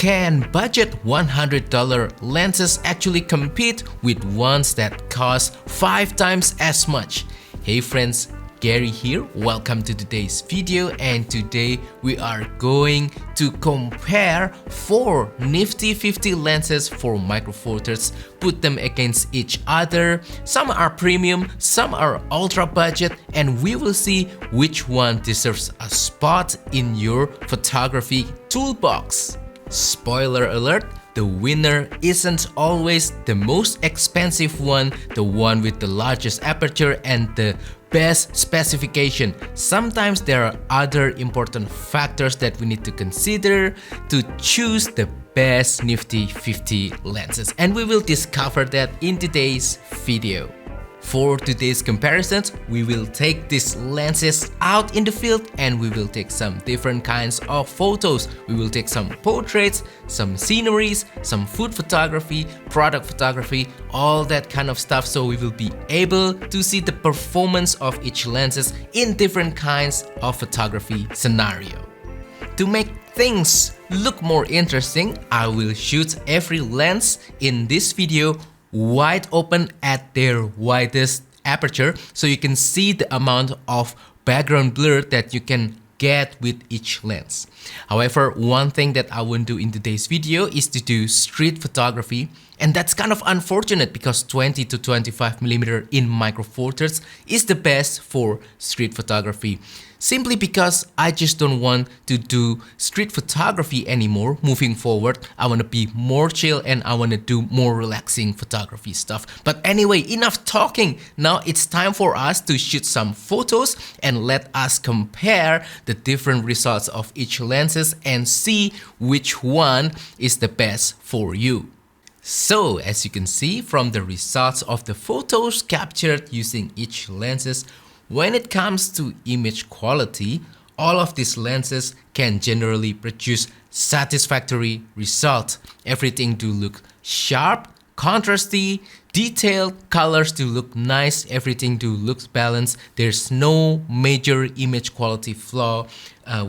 Can budget $100 lenses actually compete with ones that cost 5 times as much? Hey friends, Gary here. Welcome to today's video, and today we are going to compare 4 nifty 50 lenses for micro four thirds, put them against each other. Some are premium, some are ultra budget, and we will see which one deserves a spot in your photography toolbox. Spoiler alert, the winner isn't always the most expensive one, the one with the largest aperture and the best specification. Sometimes there are other important factors that we need to consider to choose the best nifty 50 lenses, and we will discover that in today's video. For today's comparisons, we will take these lenses out in the field and we will take some different kinds of photos. We will take some portraits, some sceneries, some food photography, product photography, all that kind of stuff. So we will be able to see the performance of each lenses in different kinds of photography scenario. To make things look more interesting, I will shoot every lens in this video wide open at their widest aperture, so you can see the amount of background blur that you can get with each lens. However, one thing that I won't do in today's video is to do street photography, and that's kind of unfortunate because 20 to 25mm in micro four thirds is the best for street photography. Simply because I just don't want to do street photography anymore moving forward. I want to be more chill and I want to do more relaxing photography stuff. But anyway, enough talking. Now it's time for us to shoot some photos and let us compare the different results of each lenses and see which one is the best for you. So as you can see from the results of the photos captured using each lenses, when it comes to image quality, all of these lenses can generally produce satisfactory results. Everything do look sharp, contrasty, detailed, colors do look nice, everything do look balanced. There's no major image quality flaw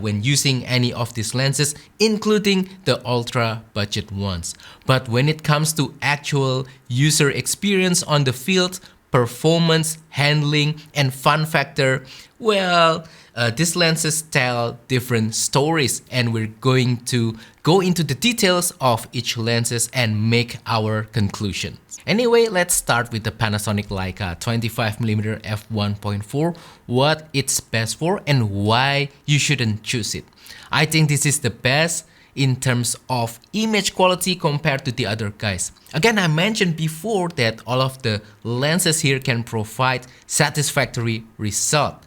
when using any of these lenses, including the ultra budget ones. But when it comes to actual user experience on the field, performance, handling, and fun factor, well, these lenses tell different stories, and we're going to go into the details of each lenses and make our conclusion. Anyway, let's start with the Panasonic Leica 25mm f1.4, what it's best for and why you shouldn't choose it. I think this is the best in terms of image quality compared to the other guys. Again, I mentioned before that all of the lenses here can provide satisfactory result.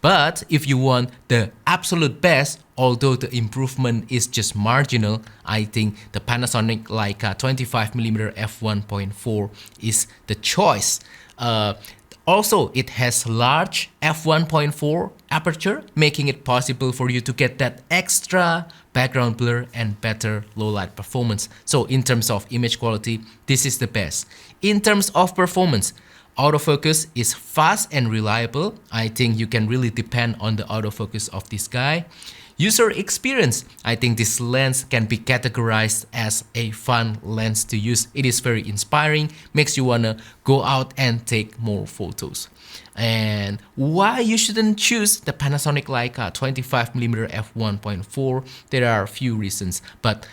But if you want the absolute best, although the improvement is just marginal, I think the Panasonic Leica 25mm f1.4 is the choice. Also, it has large f1.4 aperture, making it possible for you to get that extra background blur and better low light performance. So in terms of image quality, this is the best. In terms of performance, autofocus is fast and reliable. I think you can really depend on the autofocus of this guy. User experience, I think this lens can be categorized as a fun lens to use. It is very inspiring, makes you wanna go out and take more photos. And why you shouldn't choose the Panasonic Leica 25mm f1.4, there are a few reasons, but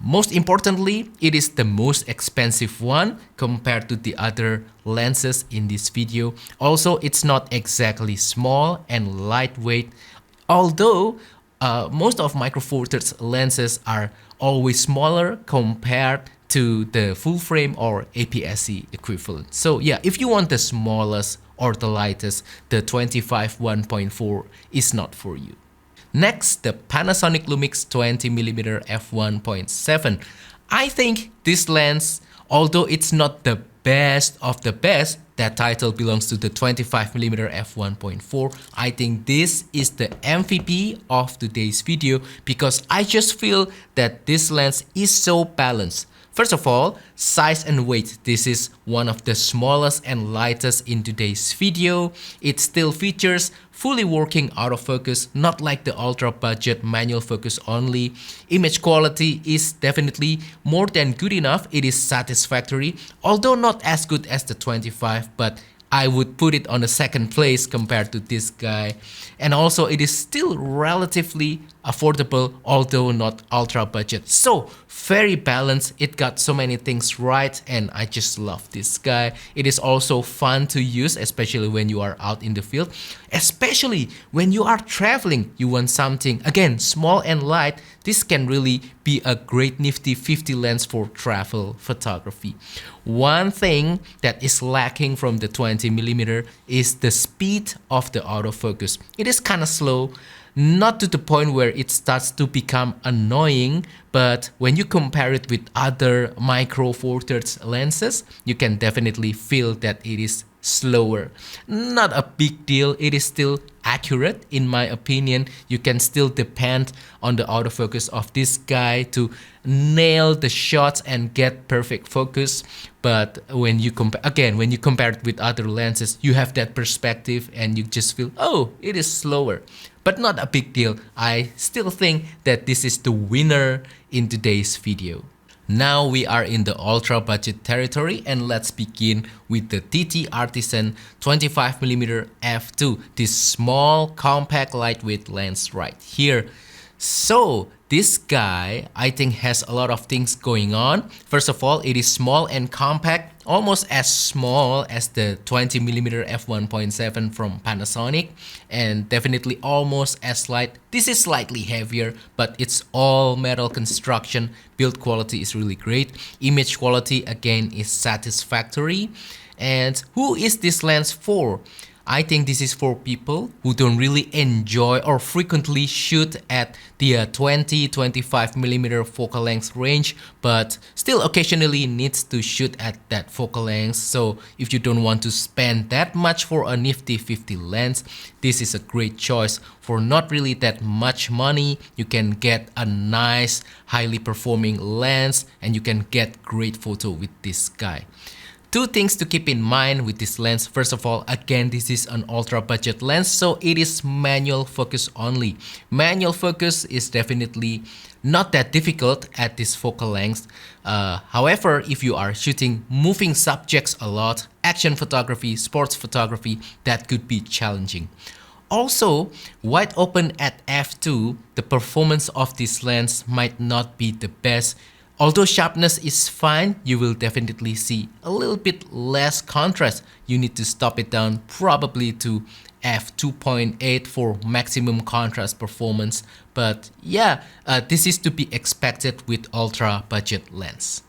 most importantly, it is the most expensive one compared to the other lenses in this video. Also, it's not exactly small and lightweight, although most of micro four thirds lenses are always smaller compared to the full frame or APS-C equivalent. So yeah, if you want the smallest or the lightest, the 25-1.4 is not for you. Next, the Panasonic Lumix 20mm f1.7. I think this lens, although it's not the best of the best, that title belongs to the 25mm f1.4. I think this is the MVP of today's video because I just feel that this lens is so balanced. First of all, size and weight. This is one of the smallest and lightest in today's video. It still features fully working autofocus, not like the ultra budget manual focus only. Image quality is definitely more than good enough. It is satisfactory, although not as good as the 25, but I would put it on the second place compared to this guy. And also it is still relatively affordable, although not ultra budget. So very balanced. It got so many things right, and I just love this guy. It is also fun to use, especially when you are out in the field, especially when you are traveling. You want something again small and light. This can really be a great nifty 50 lens for travel photography. One thing that is lacking from the 20mm is the speed of the autofocus. It is kind of slow, not to the point where it starts to become annoying, but when you compare it with other micro four thirds lenses, you can definitely feel that it is slower. Not a big deal, it is still accurate in my opinion. You can still depend on the autofocus of this guy to nail the shots and get perfect focus. But when you compare it with other lenses, you have that perspective and you just feel, oh, it is slower. But not a big deal. I still think that this is the winner in today's video. Now we are in the ultra budget territory, and let's begin with the TTArtisan 25mm f2, this small compact lightweight lens right here. So this guy I think has a lot of things going on. First of all, it is small and compact, almost as small as the 20mm f1.7 from Panasonic, and definitely almost as light. This is slightly heavier, but it's all metal construction. Build quality is really great. Image quality again is satisfactory. And who is this lens for? I think this is for people who don't really enjoy or frequently shoot at the 20-25mm focal length range, but still occasionally needs to shoot at that focal length. So if you don't want to spend that much for a nifty 50 lens, this is a great choice. For not really that much money, you can get a nice, highly performing lens and you can get great photo with this guy. Two things to keep in mind with this lens. First of all, again, this is an ultra budget lens, so it is manual focus only. Manual focus is definitely not that difficult at this focal length. However, if you are shooting moving subjects a lot, action photography, sports photography, that could be challenging. Also, wide open at f2, the performance of this lens might not be the best. Although sharpness is fine, you will definitely see a little bit less contrast. You need to stop it down probably to f2.8 for maximum contrast performance. But yeah, this is to be expected with ultra budget lens.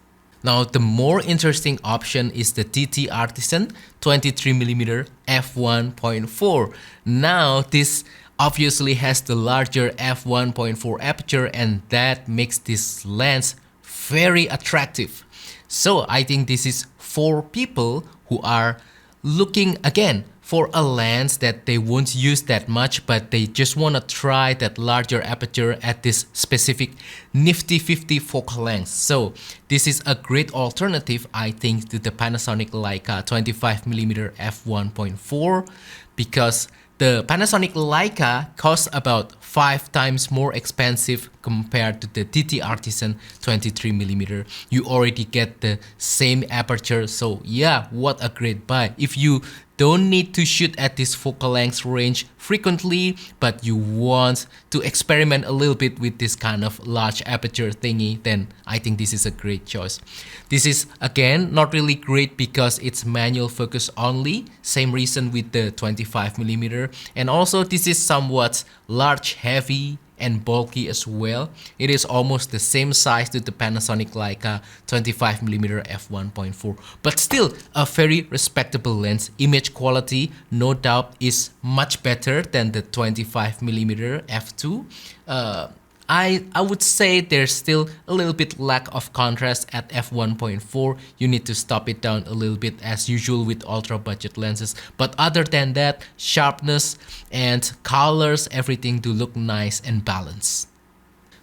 Now the more interesting option is the TTArtisan 23mm f1.4. Now this obviously has the larger f1.4 aperture, and that makes this lens very attractive. So I think this is for people who are looking again for a lens that they won't use that much, but they just want to try that larger aperture at this specific nifty 50 focal length. So this is a great alternative, I think, to the Panasonic Leica 25mm f1.4, because the Panasonic Leica costs about 5 times more expensive compared to the TTArtisan 23mm. You already get the same aperture, so yeah, what a great buy. If you don't need to shoot at this focal length range frequently, but you want to experiment a little bit with this kind of large aperture thingy, then I think this is a great choice. This is again not really great because it's manual focus only, same reason with the 25mm, and also this is somewhat large, heavy, and bulky as well. It is almost the same size to the Panasonic Leica 25mm f1.4, but still a very respectable lens. Image quality, no doubt, is much better than the 25mm f2. I would say there's still a little bit lack of contrast at f1.4. You need to stop it down a little bit as usual with ultra budget lenses. But other than that, sharpness and colors, everything do look nice and balanced.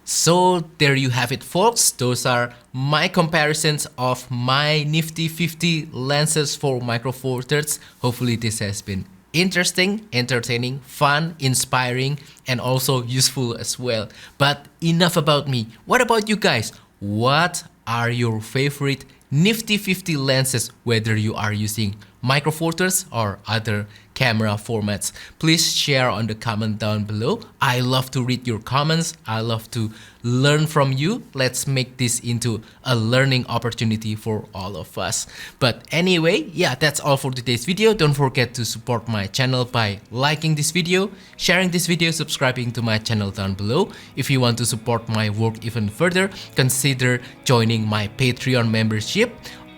So there you have it, folks. Those are my comparisons of my NIFTY 50 lenses for Micro Four Thirds. Hopefully this has been interesting, entertaining, fun, inspiring, and also useful as well. But enough about me. What about you guys? What are your favorite NIFTY 50 lenses, whether you are using Micro Four Thirds or other camera formats? Please share on the comment down below. I love to read your comments. I love to learn from you. Let's make this into a learning opportunity for all of us. But anyway, yeah, that's all for today's video. Don't forget to support my channel by liking this video, sharing this video, subscribing to my channel down below. If you want to support my work even further, consider joining my Patreon membership,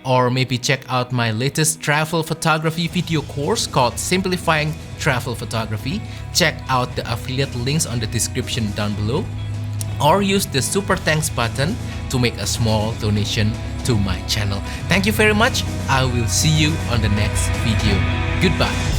or maybe check out my latest travel photography video course called Simplifying Travel Photography. Check out the affiliate links on the description down below, or use the super thanks button to make a small donation to my channel. Thank you very much. I will see you on the next video. Goodbye.